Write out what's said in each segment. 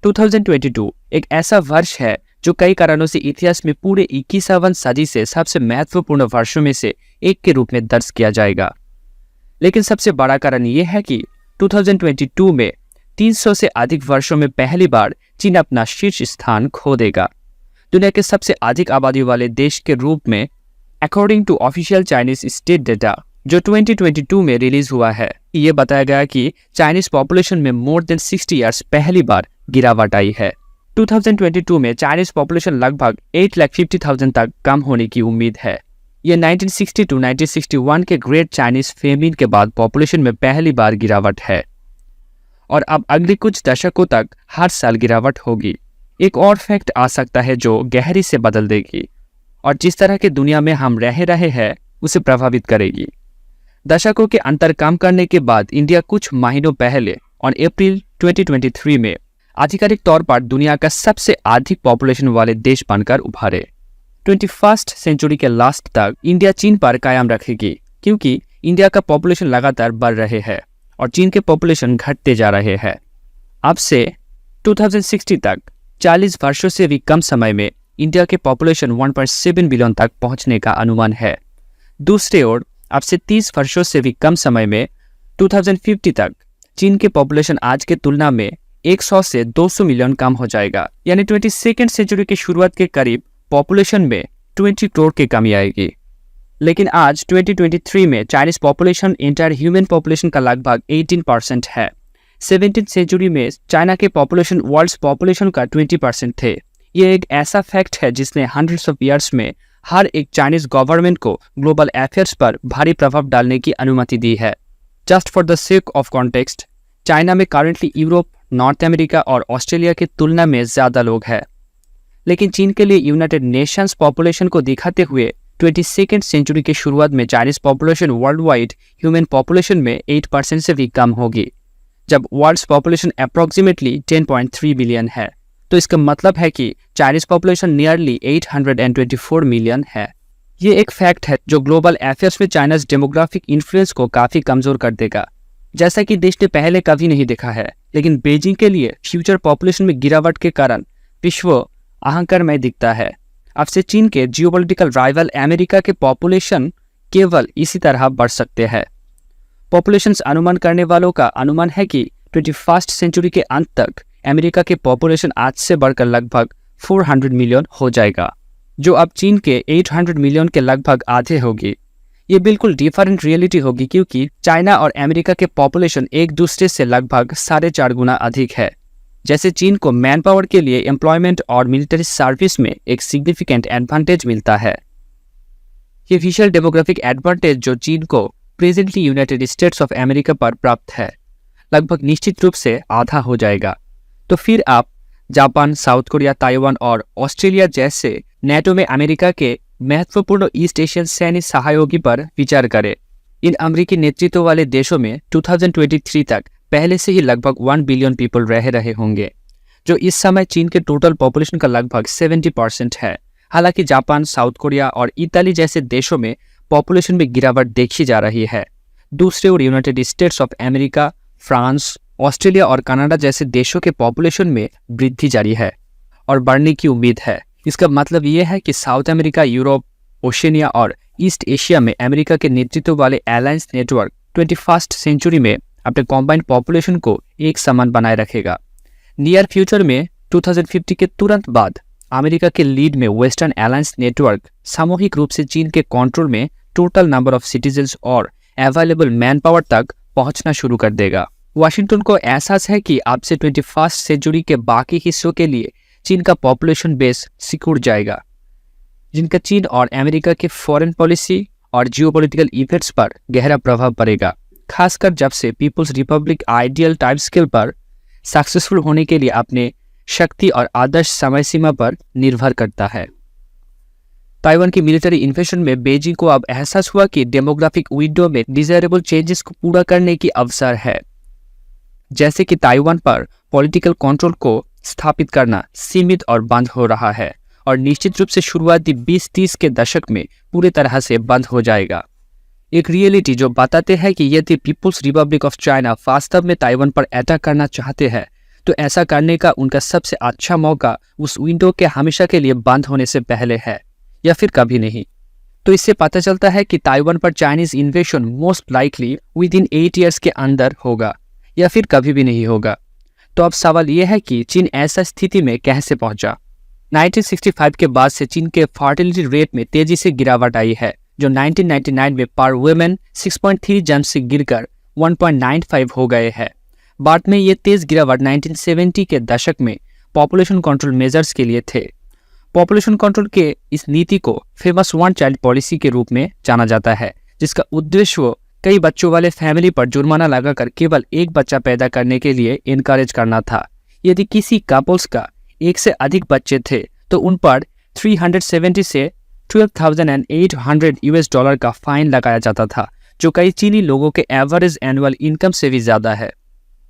2022 एक ऐसा वर्ष है जो कई कारणों से इतिहास में पूरे 21वीं सदी से सबसे महत्वपूर्ण वर्षों में से एक के रूप में दर्ज किया जाएगा। लेकिन सबसे बड़ा कारण यह है कि 2022 में 300 से अधिक वर्षों में पहली बार चीन अपना शीर्ष स्थान खो देगा। दुनिया के सबसे अधिक आबादी वाले देश के रूप में according to official Chinese state data जो 2022 में रिलीज हुआ है, ये बताया गया कि चाइनीज पॉपुलेशन में मोर देन 60 ईयर्स पहली बार गिरावट आई है। 2022 में चाइनीज पॉपुलेशन लगभग 8,50,000 तक कम होने की उम्मीद है। यह 1960 to 1961 के ग्रेट चाइनीज फेमिन के बाद पॉपुलेशन में पहली बार गिरावट है और अब अगले कुछ दशकों तक हर साल गिरावट होगी। एक और फैक्ट आ सकता है जो गहरी से बदल देगी और जिस तरह की दुनिया में हम रह रहे हैं उसे प्रभावित करेगी। दशकों के अंतर कम करने के बाद इंडिया कुछ महीनों पहले ऑन अप्रैल 2023 में आधिकारिक तौर पर दुनिया का सबसे अधिक पॉपुलेशन वाले देश बनकर उभरे। 21st सेंचुरी के लास्ट तक इंडिया चीन पर कायम रखेगी क्योंकि इंडिया का पॉपुलेशन लगातार बढ़ रहे हैं और चीन के पॉपुलेशन घटते जा रहे हैं। अब से 2060 तक 40 वर्षों से भी कम समय में इंडिया के पॉपुलेशन 1.7 बिलियन तक पहुंचने का अनुमान है। दूसरी ओर अब से 30 वर्षों से भी कम समय में 2050 तक चीन के पॉपुलेशन आज के तुलना में 100 से 200 मिलियन कम हो जाएगा, यानी 22nd सेंचुरी की शुरुआत के करीब पॉपुलेशन में 20 करोड़ की कमी आएगी। लेकिन आज 2023 में Chinese population entire human population का लगभग 18% है। 17th सेंचुरी में चाइना के पॉपुलेशन वर्ल्ड पॉपुलेशन का 20% थे। ये एक ऐसा फैक्ट है जिसने हंड्रेड्स ऑफ ईयर्स में हर एक चाइनीज गवर्नमेंट को ग्लोबल अफेयर्स पर भारी प्रभाव डालने की अनुमति दी है। Just for the sake of context, China में करंटली यूरोप, नॉर्थ अमेरिका और ऑस्ट्रेलिया की तुलना में ज़्यादा लोग हैं। लेकिन चीन के लिए यूनाइटेड नेशंस पॉपुलेशन को दिखाते हुए 22nd सेंचुरी की शुरुआत में Chinese population world wide human population में 8% से भी कम होगी, जब वर्ल्ड पॉपुलेशन अप्रॉक्सीमेटली 10.3 बिलियन है। तो इसका मतलब है कि चाइनीज पॉपुलेशन नियरली 824 मिलियन है। ये एक फैक्ट है जो ग्लोबल अफेयर्स में चाइनाज डेमोग्राफिक इन्फ्लुएंस को काफ़ी कमज़ोर कर देगा, जैसा कि देश ने पहले कभी नहीं देखा है। लेकिन बीजिंग के लिए फ्यूचर पॉपुलेशन में गिरावट के कारण विश्व अहंकारमय दिखता है। अब से चीन के जियोपॉलिटिकल राइवल अमेरिका के पॉपुलेशन केवल इसी तरह बढ़ सकते हैं। पॉपुलेशन अनुमान करने वालों का अनुमान है कि 21st सेंचुरी के अंत तक अमेरिका के पॉपुलेशन आज से बढ़कर लगभग 400 मिलियन हो जाएगा, जो अब चीन के 800 मिलियन के लगभग आधे होगी। ये बिल्कुल डिफरेंट रियलिटी होगी क्योंकि चाइना और अमेरिका के पॉपुलेशन एक दूसरे से लगभग 4.5 गुना अधिक है। जैसे चीन को मैन पावर के लिए एम्प्लॉयमेंट और मिलिट्री सर्विस में एक सिग्निफिकेंट एडवांटेज मिलता है। ये विशेष डेमोग्राफिक एडवांटेज जो चीन को presently United States of America पर प्राप्त है, लगभग निश्चित रूप से आधा हो जाएगा। तो फिर आप जापान, साउथ कोरिया, ताइवान और ऑस्ट्रेलिया जैसे नेटो में अमेरिका के महत्वपूर्ण ईस्ट एशियन सैन्य सहयोगी पर विचार करें। इन अमेरिकी नेतृत्व वाले देशों में 2023 तक पहले से ही लगभग 1 बिलियन पीपल रह रहे होंगे, जो इस समय चीन के टोटल पॉपुलेशन का लगभग 70% है। हालांकि जापान, साउथ कोरिया और इताली जैसे देशों में पॉपुलेशन में गिरावट देखी जा रही है। दूसरी ओर United States of America, France, Australia और कनाडा जैसे देशों के पॉपुलेशन में वृद्धि जारी है और बढ़ने की उम्मीद है। इसका मतलब ये है कि साउथ अमेरिका, यूरोप, ओशिनिया और ईस्ट एशिया में अमेरिका के नेतृत्व वाले अलायंस नेटवर्क 21st सेंचुरी में अपने कॉम्बाइंड पॉपुलेशन को एक समान बनाए रखेगा। नियर फ्यूचर में 2050 के तुरंत बाद अमेरिका के लीड में वेस्टर्न अलायंस नेटवर्क सामूहिक रूप से चीन के कंट्रोल में टोटल नंबर ऑफ सिटीजन्स और अवेलेबल मैन पावर तक पहुंचना शुरू कर देगा। वाशिंगटन को एहसास है कि अब से 21st सेंचुरी के बाकी हिस्सों के लिए चीन का पॉपुलेशन बेस सिकुड़ जाएगा, जिनका चीन और अमेरिका के फॉरेन पॉलिसी और जियोपॉलिटिकल इफेक्ट्स पर गहरा प्रभाव पड़ेगा, खासकर जब से people's republic ideal time scale पर सक्सेसफुल होने के लिए अपने शक्ति और आदर्श समय सीमा पर निर्भर करता है। ताइवान की मिलिट्री इन्वेजन में बीजिंग को अब एहसास हुआ कि डेमोग्राफिक विंडो में डिजायरेबल चेंजेस को पूरा करने की अवसर है, जैसे कि ताइवान पर पॉलिटिकल कंट्रोल को स्थापित करना सीमित और बंद हो रहा है और निश्चित रूप से शुरुआती 20-30 के दशक में पूरी तरह से बंद हो जाएगा। एक रियलिटी जो बताते हैं कि यदि पीपुल्स रिपब्लिक ऑफ चाइना वास्तव में ताइवान पर अटैक करना चाहते हैं तो ऐसा करने का उनका सबसे अच्छा मौका उस विंडो के हमेशा के लिए बंद होने से पहले है, या फिर कभी नहीं। तो इससे पता चलता है कि ताइवान पर Chinese इन्वेशन most likely with in 8 years के अंदर होगा, या फिर कभी भी नहीं होगा। तो अब सवाल यह है कि चीन ऐसा स्थिति में कैसे पहुंचा। 1965 के बाद से चीन के फर्टिलिटी रेट में तेजी से गिरावट आई है, जो 1999 में पर वुमेन 6.3 जंप से गिरकर 1.95 हो गए हैं। बाद में ये तेज गिरावट 1970 के दशक में पॉपुलेशन कंट्रोल मेजर्स के लिए थे। पॉपुलेशन कंट्रोल के इस नीति को फेमस वन चाइल्ड पॉलिसी के रूप में जाना जाता है, जिसका उद्देश्य कई बच्चों वाले फैमिली पर जुर्माना लगाकर केवल एक बच्चा पैदा करने के लिए इनकरेज करना था। यदि किसी कपल्स का एक से अधिक बच्चे थे तो उन पर 370 से 12,800 यूएस डॉलर का फाइन लगाया जाता था, जो कई चीनी लोगों के एवरेज एनुअल इनकम से भी ज्यादा है।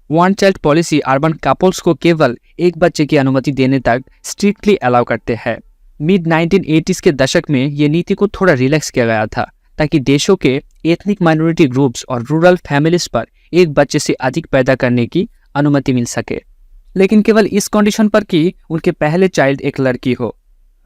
One child policy urban couples को केवल एक बच्चे की अनुमति देने तक स्ट्रिक्टली अलाउ करते हैं। मिड 1980s के दशक में ये नीति को थोड़ा रिलैक्स किया गया था, ताकि देशों के एथनिक माइनॉरिटी ग्रुप्स और रूरल फैमिलीज पर एक बच्चे से अधिक पैदा करने की अनुमति मिल सके, लेकिन केवल इस कंडीशन पर कि उनके पहले चाइल्ड एक लड़की हो।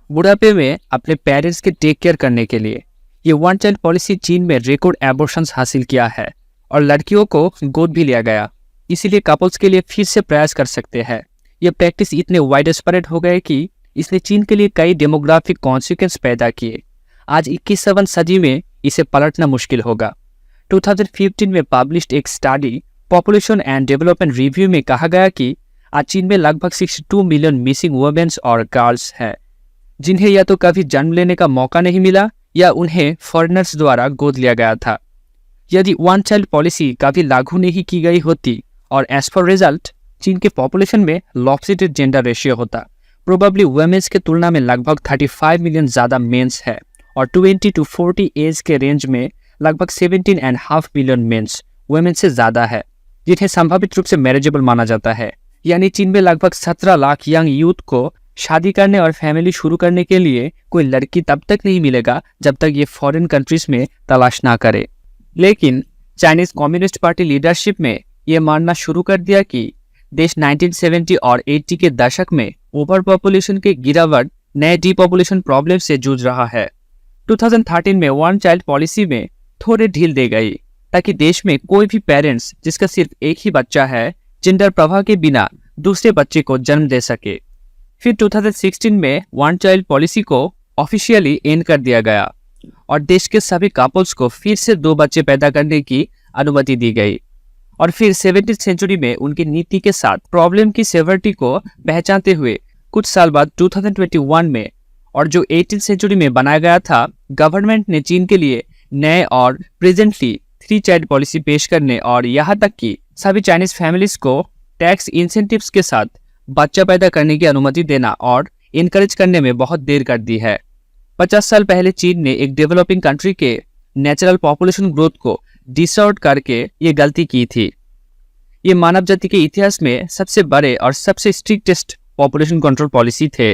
बुढ़ापे में अपने पेरेंट्स के टेक केयर करने के लिए ये वन चाइल्ड पॉलिसी चीन में रिकॉर्ड एबॉर्शंस हासिल किया है और लड़कियों को गोद भी लिया गया, इसीलिए कपल्स के लिए फिर से प्रयास कर सकते हैं। यह प्रैक्टिस इतने वाइड स्प्रेड हो गए कि इसने चीन के लिए कई डेमोग्राफिक कॉन्सिक्वेंस पैदा किए। आज 21वीं सदी में इसे पलटना मुश्किल होगा। 2015 में पब्लिश्ड एक study population and development review में कहा गया कि आज चीन में लगभग 62 मिलियन मिसिंग वुमेन्स और गर्ल्स हैं, जिन्हें या तो कभी जन्म लेने का मौका नहीं मिला या उन्हें फॉरेनर्स द्वारा गोद लिया गया था। यदि वन चाइल्ड पॉलिसी कभी लागू नहीं की गई होती और एज फॉर रिजल्ट चीन के पॉपुलेशन में लॉपसिटेड जेंडर रेशियो होता, प्रोबेबली वुमेन्स के तुलना में लगभग 35 मिलियन ज़्यादा मेंस है और 20 to 40 एज के रेंज में लगभग 17.5 मिलियन मेंस वुमेन से ज़्यादा है, जिन्हें संभावित रूप से मैरिजेबल माना जाता है। यानी चीन में लगभग 17 लाख यंग यूथ को शादी करने और फैमिली शुरू करने के लिए कोई लड़की तब तक नहीं मिलेगा जब तक ये फॉरेन कंट्रीज में तलाश ना करे। लेकिन चाइनीज कम्युनिस्ट पार्टी लीडरशिप में ये मानना शुरू कर दिया कि देश 1970 और 80 के दशक में ओवर पॉपुलेशन के गिरावट नए डीपॉपुलेशन प्रॉब्लम से जूझ रहा है। 2013 में वन चाइल्ड पॉलिसी में थोड़े ढील दी गई, ताकि देश में कोई भी पेरेंट्स जिसका सिर्फ एक ही बच्चा है जेंडर प्रभाव के बिना दूसरे बच्चे को जन्म दे सके। फिर 2016 में वन चाइल्ड पॉलिसी को ऑफिशियली एंड कर दिया गया और देश के सभी कपल्स को फिर से 2 बच्चे पैदा करने की अनुमति दी गई। और फिर 17वीं सेंचुरी में उनकी नीति के साथ प्रॉब्लम की सेवरिटी को पहचानते हुए कुछ साल बाद 2021 में और जो 18वीं सेंचुरी में बनाया गया था, गवर्नमेंट ने चीन के लिए नए और प्रेजेंटली 3 चाइल्ड पॉलिसी पेश करने और यहाँ तक कि सभी चाइनीज फैमिलीज को टैक्स इंसेंटिव्स के साथ बच्चा पैदा करने की अनुमति देना और इनकरेज करने में बहुत देर कर दी है। 50 साल पहले चीन ने एक डेवलपिंग कंट्री के नेचुरल पॉपुलेशन ग्रोथ को डिसऑर्डर करके ये गलती की थी। ये मानव जाति के इतिहास में सबसे बड़े और सबसे स्ट्रिक्टेस्ट पॉपुलेशन कंट्रोल पॉलिसी थे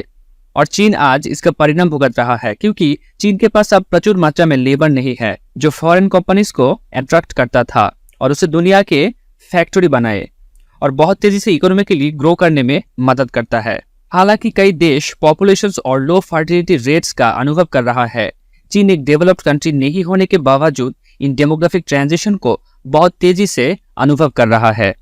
और चीन आज इसका परिणाम भुगत रहा है, क्योंकि चीन के पास अब प्रचुर मात्रा में लेबर नहीं है जो फॉरेन कंपनीज को अट्रैक्ट करता था और उसे दुनिया के फैक्ट्री बनाए और बहुत तेजी से इकोनॉमिकली ग्रो करने में मदद करता है। हालांकि कई देश पॉपुलेशन और लो फर्टिलिटी रेट्स का अनुभव कर रहा है, चीन एक डेवलप्ड कंट्री नहीं होने के बावजूद इन डेमोग्राफिक ट्रांजिशन को बहुत तेजी से अनुभव कर रहा है।